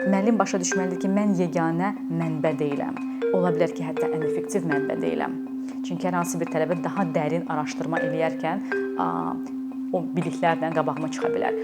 Müəllim başa düşməlidir ki, mən yeganə mənbə deyiləm. Ola bilər ki, hətta ən effektiv mənbə deyiləm. Çünki hər hansı bir tələbə daha dərin araşdırma eləyərkən o biliklərlə qabağıma çıxa bilər.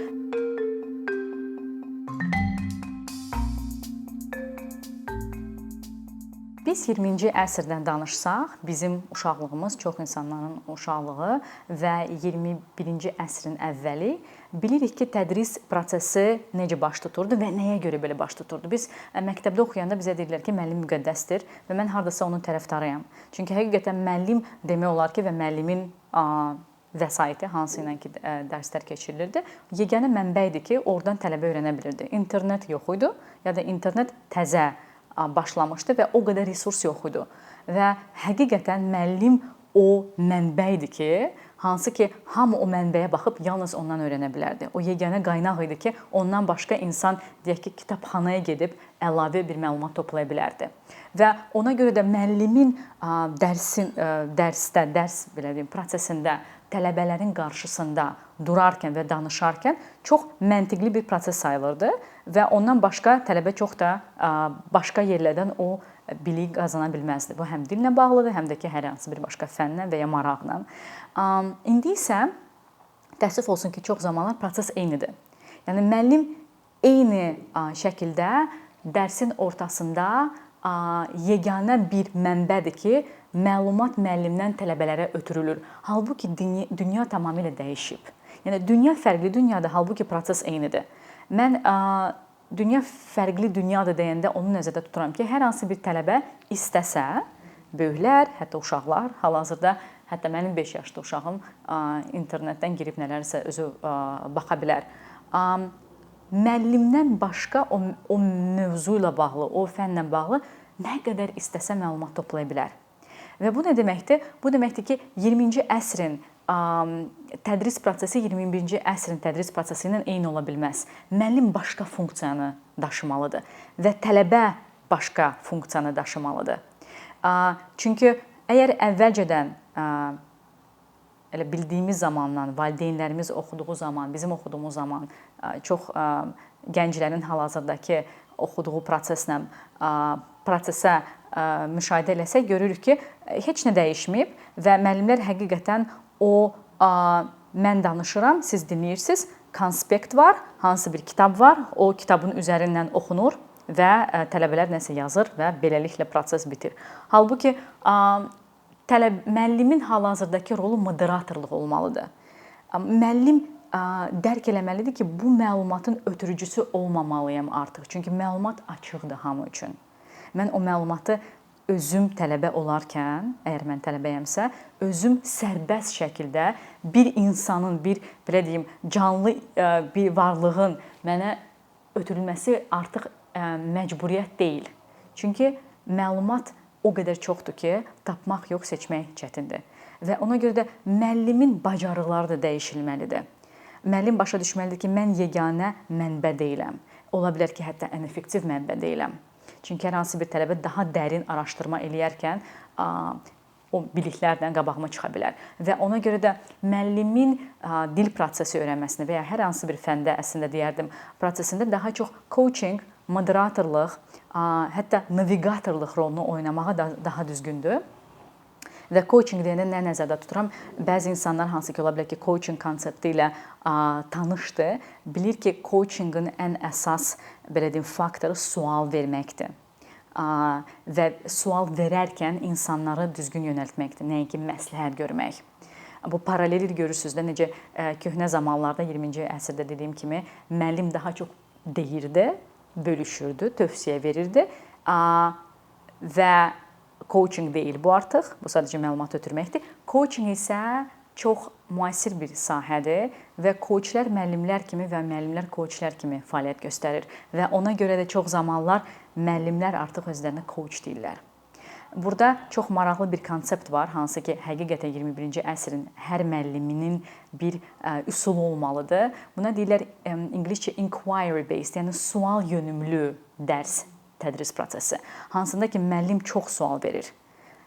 Biz 20-ci əsrdən danışsaq, bizim uşaqlığımız, çox insanların uşaqlığı və 21-ci əsrin əvvəli bilirik ki, tədris prosesi necə baş tuturdu və nəyə görə belə baş tuturdu. Biz məktəbdə oxuyanda bizə deyirlər ki, müəllim müqəddəsdir və mən hardasa onun tərəfdarıyam. Çünki həqiqətən müəllim demək olar ki, və müəllimin vəsaiti, hansı ilə ki, dərslər keçirilirdi, yeganə mənbə idi ki, oradan tələbə öyrənə bilirdi. İnternet yox idi ya da internet təzə başlamışdı və o qədər resurs yox idi. Və həqiqətən müəllim o mənbə idi ki, hansı ki, hamı o mənbəyə baxıb yalnız ondan öyrənə bilərdi. O yeganə qaynaq idi ki, ondan başqa insan, deyək ki, kitabxanaya gedib əlavə bir məlumat toplaya bilərdi. Və ona görə də müəllimin dərs prosesində tələbələrin qarşısında durarkən və danışarkən çox məntiqli bir proses sayılırdı və ondan başqa tələbə çox da başqa yerlərdən o biliyi qazana bilməzdi. Bu həm dillə bağlıdır, həm də ki, hər hansı bir başqa fənlə və ya maraqla. İndi isə təəssüf olsun ki, çox zamanlar proses eynidir. Yəni müəllim eyni şəkildə dərsin ortasında yeganə bir mənbədir ki, məlumat müəllimdən tələbələrə ötürülür. Halbuki dünya tamamilə dəyişib. Yəni dünya fərqli dünyadır, halbuki proses eynidir. Mən dünya fərqli dünyadır deyəndə onu nəzərdə tuturam ki, hər hansı bir tələbə istəsə, böyüklər, hətta uşaqlar, hal-hazırda hətta mənim 5 yaşlı uşağım internetdən girib nələrsə özü baxa bilər. Müəllimdən başqa o mövzu ilə bağlı, o fənlə bağlı nə qədər istəsə məlumat toplaya bilər. Və bu nə deməkdir? Bu deməkdir ki, 20-ci əsrin tədris prosesi 21-ci əsrin tədris prosesi ilə eyni ola bilməz. Müəllim başqa funksiyanı daşımalıdır və tələbə başqa funksiyanı daşımalıdır. Çünki əgər əvvəlcədən elə bildiyimiz zamandan, valideynlərimiz oxuduğu zaman, bizim oxuduğumuz zaman çox gənclərin hal-hazırdakı oxuduğu prosesə müşahidə eləsək, görürük ki, heç nə dəyişməyib və müəllimlər həqiqətən mən danışıram, siz dinləyirsiniz, konspekt var, hansı bir kitab var, o kitabın üzərindən oxunur və tələbələr nəsə yazır və beləliklə proses bitir. Halbuki müəllimin hal-hazırdakı rolu moderatorluq olmalıdır. Müəllim dərk eləməlidir ki, bu məlumatın ötürücüsü olmamalıyam artıq. Çünki məlumat açıqdır hamı üçün. Mən o məlumatı özüm tələbə olarkən, əgər mən tələbəyəmsə, özüm sərbəst şəkildə bir insanın, belə deyim, canlı bir varlığın mənə ötürülməsi artıq məcburiyyət deyil. Çünki məlumat o qədər çoxdur ki, tapmaq yox, seçmək çətindir. Və ona görə də müəllimin bacarıqları da dəyişilməlidir. Müəllim başa düşməlidir ki, mən yeganə mənbə deyiləm. Ola bilər ki, hətta ən effektiv mənbə deyiləm. Çünki hər hansı bir tələbə daha dərin araşdırma eləyərkən o biliklərlə qabağıma çıxa bilər. Və ona görə də müəllimin dil prosesi öyrənməsində və ya hər hansı bir fəndə əslində deyərdim, prosesində daha çox coaching, moderatorluq, hətta navigatorluq rolunu oynamağa daha düzgündür. Və coaching deyəndə nə nəzərdə tuturam? Bəzi insanlar hansı ki, ola bilər ki, coaching konsepti ilə tanışdır, bilir ki, coachingin ən əsas belə deyim faktoru sual verməkdir. Və sual verərkən insanları düzgün yönəltməkdir, nəinki məsləhət görmək. Bu paraleli görürsünüz də necə köhnə zamanlarda 20-ci əsrdə dediyim kimi müəllim daha çox deyirdi, bölüşürdü, tövsiyə verirdi və coaching deyil bu artıq, bu sadəcə məlumat ötürməkdir. Coaching isə çox müasir bir sahədir və coachlar müəllimlər kimi və müəllimlər coachlar kimi fəaliyyət göstərir və ona görə də çox zamanlar müəllimlər artıq özlərinə coach deyirlər. Burada çox maraqlı bir konsept var, hansı ki, həqiqətən 21-ci əsrin hər müəlliminin bir üsulu olmalıdır. Buna deyirlər ingiliscə inquiry based, yəni sual yönümlü dərs tədris prosesi, hansında ki, müəllim çox sual verir.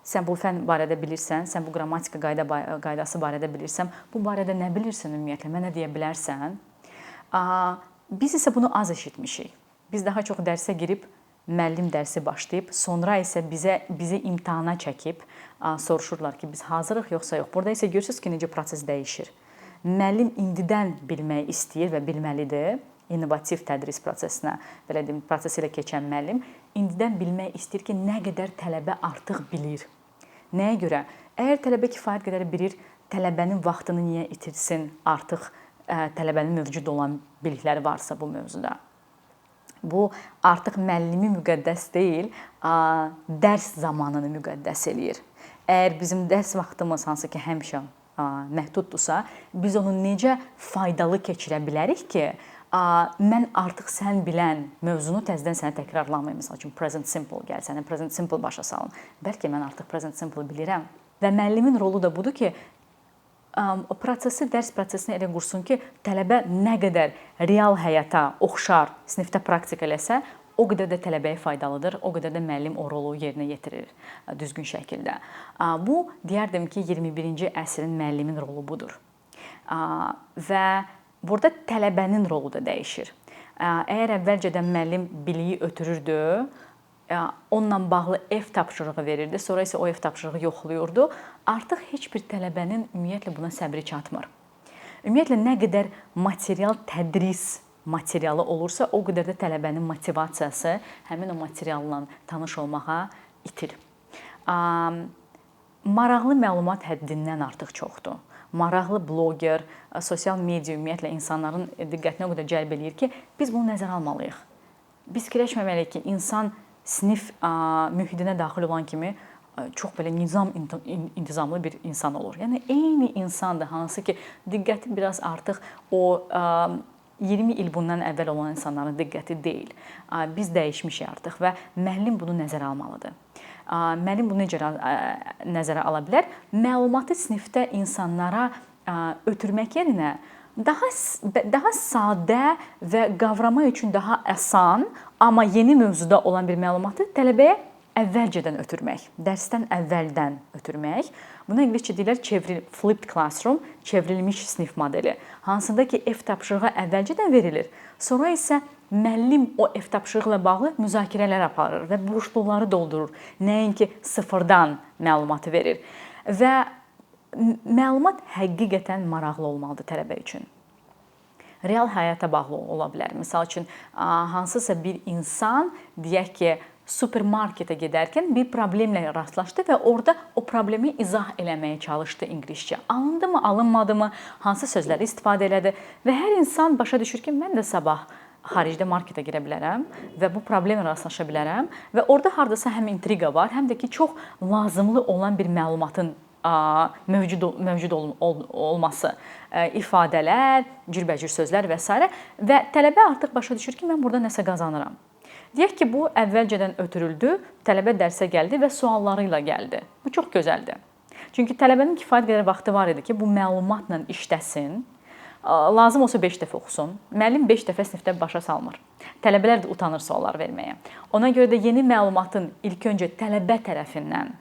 Sən bu fən barədə bilirsən, sən bu qrammatika qaydası barədə bilirsən, bu barədə nə bilirsən ümumiyyətlə, mənə deyə bilərsən? Biz isə bunu az eşitmişik. Biz daha çox dərsə girib, müəllim dərsi başlayıb, sonra isə bizi imtahana çəkib soruşurlar ki, biz hazırıq yoxsa yox. Burada isə görürsünüz ki, necə proses dəyişir. Müəllim indidən bilmək istəyir və bilməlidir. İnnovativ tədris prosesinə, belə deyim, proses ilə keçən müəllim indidən bilmək istəyir ki, nə qədər tələbə artıq bilir. Nəyə görə? Əgər tələbə kifayət qədər bilir, tələbənin vaxtını niyə itirsin? Artıq tələbənin mövcud olan bilikləri varsa bu mövzuda. Bu artıq müəllimi müqəddəs deyil, dərs zamanını müqəddəs eləyir. Əgər bizim dərs vaxtımız hansı ki, həmişə məhduddursa, biz onu necə faydalı keçirə bilərik ki, mən artıq sən bilən mövzunu təzədən sənə təkrarlamayım. Məsəl üçün present simple gəl, sənə present simple başa salın. Bəlkə mən artıq present simple bilirəm. Və müəllimin rolu da budur ki, dərs prosesini elə qursun ki, tələbə nə qədər real həyata oxşar, sinifdə praktika eləsə, o qədər də tələbəyə faydalıdır, o qədər də müəllim o rolu yerinə yetirir düzgün şəkildə. Bu, deyərdim ki, 21-ci əsrin müəllimin rolu budur. Və burada tələbənin rolu da dəyişir. Əgər əvvəlcədən müəllim biliyi ötürürdü, onunla bağlı ev tapşırığı verirdi, sonra isə o ev tapşırığı yoxlayırdı, artıq heç bir tələbənin ümumiyyətlə buna səbri çatmır. Ümumiyyətlə, nə qədər material tədris materialı olursa, o qədər də tələbənin motivasiyası həmin o materialla tanış olmağa itir. Maraqlı məlumat həddindən artıq çoxdur. Maraqlı bloger, sosial media ümumiyyətlə insanların diqqətini o qədər cəlb edir ki, biz bunu nəzərə almalıyıq. Biz fikirləşməməliyik ki, insan sinif mühitinə daxil olan kimi çox belə intizamlı bir insan olur. Yəni, eyni insandır, hansı ki, diqqəti biraz artıq o 20 il bundan əvvəl olan insanların diqqəti deyil. Biz dəyişmişik artıq və müəllim bunu nəzərə almalıdır. Müəllim bunu necə nəzərə ala bilər? Məlumatı sinifdə insanlara ötürmək yerinə daha sadə və qavrama üçün daha asan, amma yeni mövzuda olan bir məlumatı tələbəyə əvvəlcədən ötürmək, dərsdən əvvəldən ötürmək. Buna ingiliscə deyirlər flipped classroom, çevrilmiş sinif modeli. Hansında ki, ev tapşırığı əvvəlcədən verilir. Sonra isə müəllim o ev tapşırığı ilə bağlı müzakirələr aparır və boşluqları doldurur. Nəinki sıfırdan məlumatı verir. Və məlumat həqiqətən maraqlı olmalıdır tələbə üçün. Real həyata bağlı ola bilər. Məsəl üçün, hansısa bir insan, deyək ki, supermarketə gedərkən bir problemlə rastlaşdı və orada o problemi izah eləməyə çalışdı ingiliscə. Alındı mı, alınmadı mı, hansı sözləri istifadə elədi və hər insan başa düşür ki, mən də sabah xaricdə marketə girə bilərəm və bu problemlə rastlaşa bilərəm və orada hardasa həm intriqa var, həm də ki, çox lazımlı olan bir məlumatın mövcud olması, ifadələr, cürbəcür sözlər və s. və tələbə artıq başa düşür ki, mən burada nəsə qazanıram. Deyək ki, bu əvvəlcədən ötürüldü, tələbə dərsə gəldi və sualları ilə gəldi. Bu çox gözəldir. Çünki tələbənin kifayət qədər vaxtı var idi ki, bu məlumatla işləsin, lazım olsa 5 dəfə oxusun. Müəllim 5 dəfə sinifdə başa salmır. Tələbələr də utanır suallar verməyə. Ona görə də yeni məlumatın ilk öncə tələbə tərəfindən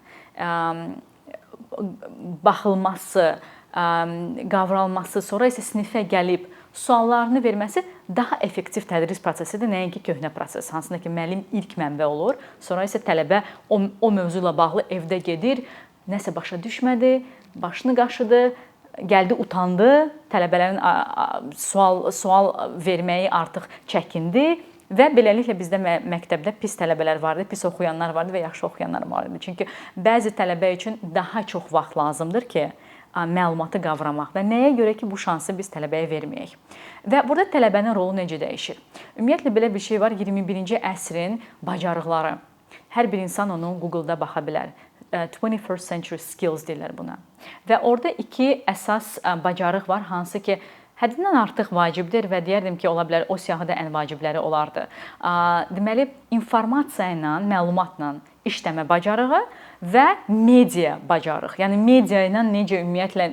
baxılması, qavralması, sonra isə sinifə gəlib suallarını verməsi daha effektiv tədris prosesidir, nəinki köhnə proses. Hansında ki, müəllim ilk mənbə olur, sonra isə tələbə o mövzu ilə bağlı evdə gedir, nəsə başa düşmədi, başını qaşıdı, gəldi utandı, tələbələrin sual verməyi artıq çəkindi və beləliklə bizdə məktəbdə pis tələbələr vardı, pis oxuyanlar vardı və yaxşı oxuyanlar vardı. Çünki bəzi tələbə üçün daha çox vaxt lazımdır ki, məlumatı qavramaq və nəyə görə ki, bu şansı biz tələbəyə verməyək. Və burada tələbənin rolu necə dəyişir? Ümumiyyətlə, belə bir şey var, 21-ci əsrin bacarıqları. Hər bir insan onu Google-da baxa bilər. 21st century skills deyirlər buna. Və orada iki əsas bacarıq var, hansı ki, həddindən artıq vacibdir və deyərdim ki, ola bilər o siyahıda ən vacibləri olardı. Deməli, informasiya ilə, məlumatla işləmə bacarığı və media bacarıq. Yəni media ilə necə ümumiyyətlə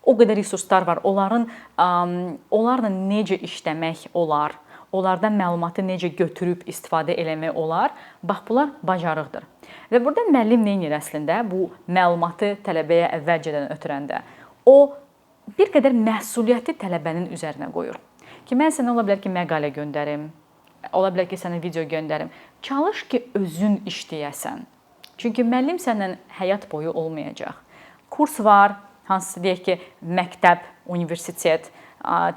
o qədər resurslar var, onlarla necə işləmək olar, onlardan məlumatı necə götürüb istifadə eləmək olar. Bax, bunlar bacarıqdır. Və burada müəllim nə edir əslində? Bu məlumatı tələbəyə əvvəlcədən ötürəndə o bir qədər məsuliyyəti tələbənin üzərinə qoyur. Ki, mən sənə ola bilər ki, məqalə göndərim, ola bilər ki, sənə video göndərim. Çalış ki, özün işləyəsən. Çünki müəllim səndən həyat boyu olmayacaq. Kurs var, hansısa deyək ki, məktəb, universitet,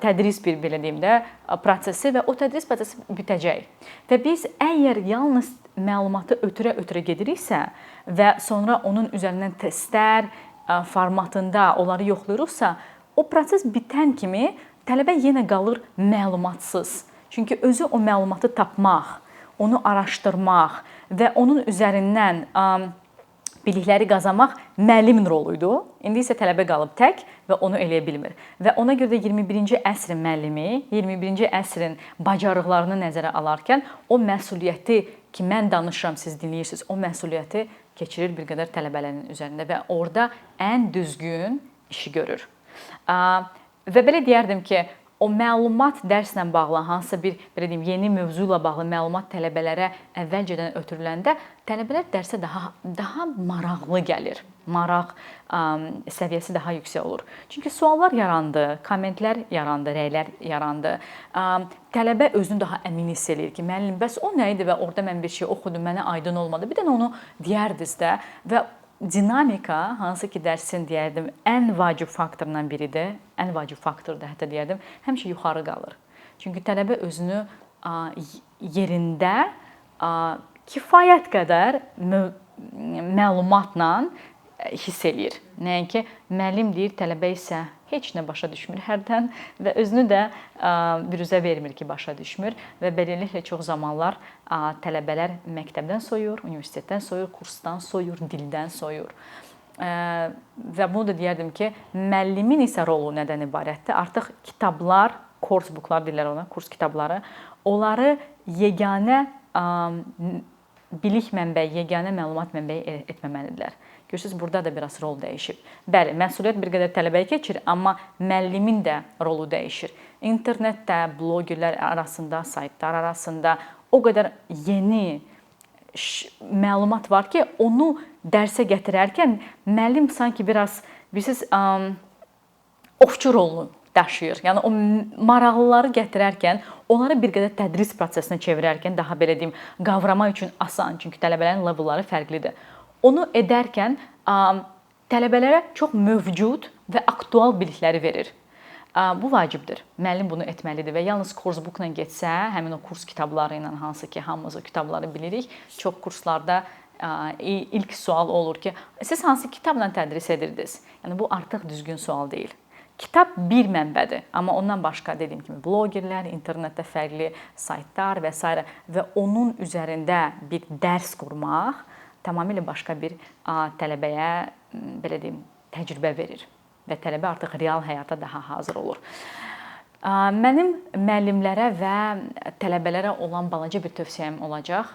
tədris bir belə deyim də, prosesi və o tədris prosesi bitəcək. Və biz əgər yalnız məlumatı ötürə-ötürə gediriksə və sonra onun üzərindən testlər formatında onları yoxlayırıqsa, o proses bitən kimi tələbə yenə qalır məlumatsız. Çünki özü o məlumatı tapmaq, onu araşdırmaq və onun üzərindən bilikləri qazanmaq müəllimin rolu idi. İndi isə tələbə qalıb tək və onu eləyə bilmir. Və ona görə də 21-ci əsrin müəllimi, 21-ci əsrin bacarıqlarını nəzərə alarkən o məsuliyyəti ki, mən danışıram, siz dinləyirsiniz, o məsuliyyəti keçirir bir qədər tələbələrin üzərində və orada ən düzgün işi görür. Və belə deyərdim ki, o məlumat dərslə bağlı hansısa bir belə deyim, yeni mövzu ilə bağlı məlumat tələbələrə əvvəlcədən ötürüləndə tələbələr dərsə daha maraqlı gəlir. Maraq səviyyəsi daha yüksək olur. Çünki suallar yarandı, kommentlər yarandı, rəylər yarandı. Tələbə özünü daha əmin hiss eləyir ki, müəllim, bəs o nə idi və orada mən bir şey oxudum, mənə aydın olmadı. Bir dənə onu deyərdiniz də və dinamika, hansı ki, dərsin deyərdim, ən vacib faktorundan biridir, ən vacib faktordur hətta deyərdim, həmişə yuxarı qalır. Çünki tələbə özünü yerində kifayət qədər məlumatla hiss eləyir. Nəinki müəllim deyir, tələbə isə heç nə başa düşmür hərdən və özünü də büruzə vermir ki, başa düşmür və beləliklə çox zamanlar tələbələr məktəbdən soyur, universitetdən soyur, kursdan soyur, dildən soyur. Və bunu da deyərdim ki, müəllimin isə rolu nədən ibarətdir? Artıq kitablar, course booklar deyirlər ona, kurs kitabları, onları yeganə bilik mənbəyi, yeganə məlumat mənbəyi etməməlidirlər. Görürsünüz, burada da biraz rol dəyişib. Bəli, məsuliyyət bir qədər tələbəyə keçir, amma müəllimin də rolu dəyişir. İnternetdə, blogerlər arasında, saytlar arasında o qədər yeni məlumat var ki, onu dərsə gətirərkən müəllim sanki biraz, bilirsiniz, ovçu rolunu daşıyır. Yəni o maraqlıları gətirərkən, onları bir qədər tədris prosesinə çevirərkən daha belə deyim, qavramaq üçün asan, çünki tələbələrin levelları fərqlidir. Onu edərkən tələbələrə çox mövcud və aktual bilikləri verir. Bu vacibdir. Müəllim bunu etməlidir və yalnız course bookla getsə, həmin o kurs kitabları ilə, hansı ki, hamımız o kitabları bilirik, çox kurslarda ilk sual olur ki, siz hansı kitabla tədris edirdiniz? Yəni bu artıq düzgün sual deyil. Kitab bir mənbədir, amma ondan başqa dediyim kimi blogerlər, internetdə fərqli saytlar və s. və onun üzərində bir dərs qurmaq tamamilə başqa bir tələbəyə belə deyim, təcrübə verir və tələbə artıq real həyata daha hazır olur. Mənim müəllimlərə və tələbələrə olan balaca bir tövsiyəm olacaq.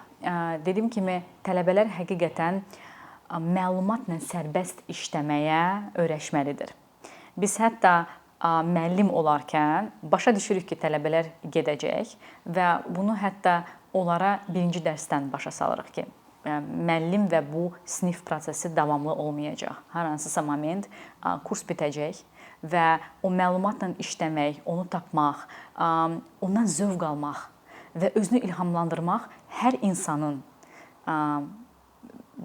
Dediyim kimi, tələbələr həqiqətən məlumatla sərbəst işləməyə öyrəşməlidir. Biz hətta müəllim olarkən başa düşürük ki, tələbələr gedəcək və bunu hətta onlara birinci dərsdən başa salırıq ki, müəllim və bu sinif prosesi davamlı olmayacaq. Hər hansısa moment kurs bitəcək və o məlumatla işləmək, onu tapmaq, ondan zövq almaq və özünü ilhamlandırmaq hər insanın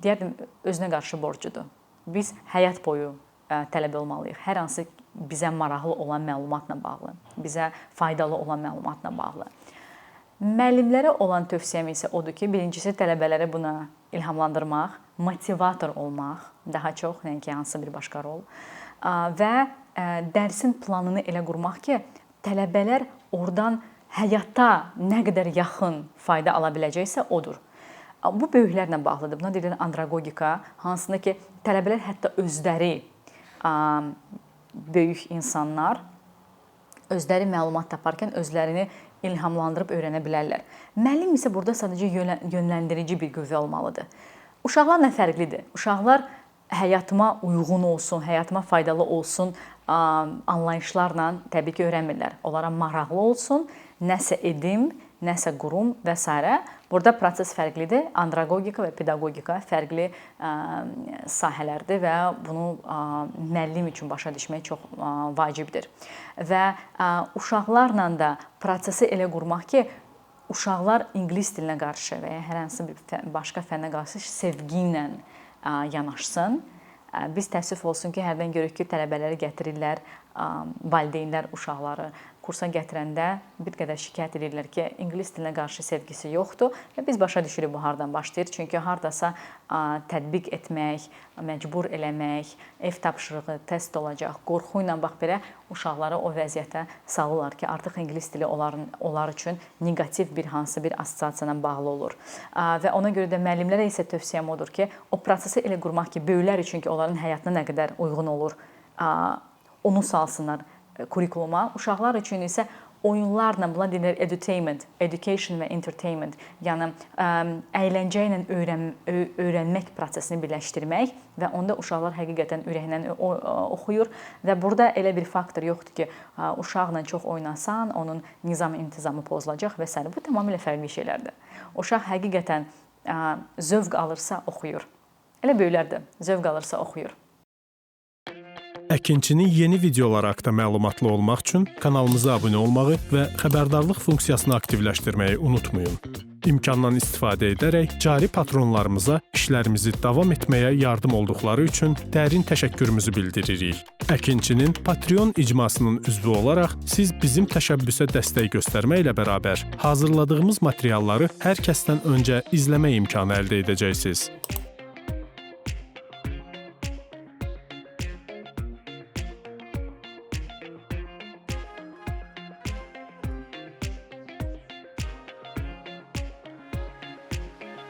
deyərdim, özünə qarşı borcudur. Biz həyat boyu tələbə olmalıyıq. Hər hansı bizə maraqlı olan məlumatla bağlı, bizə faydalı olan məlumatla bağlı. Müəllimlərə olan tövsiyəm isə odur ki, birincisi tələbələrə buna ilhamlandırmaq, motivator olmaq, daha çox, nəinki hansısa bir başqa rol və dərsin planını elə qurmaq ki, tələbələr oradan həyata nə qədər yaxın fayda ala biləcəksə odur. Bu böyüklərlə bağlıdır. Buna deyilir andragogika, hansında ki, tələbələr hətta özləri böyük insanlar özləri məlumat taparkən özlərini ilhamlandırıb öyrənə bilərlər. Müəllim isə burada sadəcə yönləndirici bir qüvvə olmalıdır. Uşaqlarla fərqlidir. Uşaqlar həyatıma uyğun olsun, həyatıma faydalı olsun anlayışlarla təbii ki, öyrənmirlər. Onlara maraqlı olsun, nəsə edim, nəsə qurum və s. Burada proses fərqlidir. Andragogika və pedagogika fərqli sahələrdir və bunu müəllim üçün başa düşmək çox vacibdir. Və uşaqlarla da prosesi elə qurmaq ki, uşaqlar ingilis dilinə qarşı və ya hər hansı bir başqa fənə qarşı sevgi ilə yanaşsın. Biz təəssüf olsun ki, hərdən görürük ki, tələbələri gətirirlər, valideynlər uşaqları kursa gətirəndə bir qədər şikayət edirlər ki, ingilis dilinə qarşı sevgisi yoxdur və biz başa düşürük bu hardan başlayır. Çünki hardasa tətbiq etmək, məcbur eləmək, ev tapşırığı, test olacaq, qorxu ilə bax belə uşaqları o vəziyyətə salırlar ki, artıq ingilis dili onlar üçün neqativ bir hansı bir assosiasiya ilə bağlı olur. Və ona görə də müəllimlərə isə tövsiyəm odur ki, o prosesi elə qurmaq ki, böyüklər üçün ki, onların həyatına nə qədər uyğun olur, onu salsınlar kurikuluma. Uşaqlar üçün isə oyunlarla, buna deyilir edutainment, education və entertainment, yəni əyləncə ilə öyrənmək prosesini birləşdirmək və onda uşaqlar həqiqətən ürəkdən oxuyur və burada elə bir faktor yoxdur ki, uşaqla çox oynasan, onun nizam-intizamı pozulacaq və s. Bu tamamilə fərqli şeylərdir. Uşaq həqiqətən zövq alırsa oxuyur. Elə böyüklər də zövq alırsa oxuyur. Əkinçinin yeni videoları haqqında məlumatlı olmaq üçün kanalımıza abunə olmağı və xəbərdarlıq funksiyasını aktivləşdirməyi unutmayın. İmkandan istifadə edərək cari patronlarımıza işlərimizi davam etməyə yardım olduqları üçün dərin təşəkkürümüzü bildiririk. Əkinçinin Patreon icmasının üzvü olaraq siz bizim təşəbbüsə dəstək göstərməklə bərabər hazırladığımız materialları hər kəsdən öncə izləmə imkanı əldə edəcəksiniz.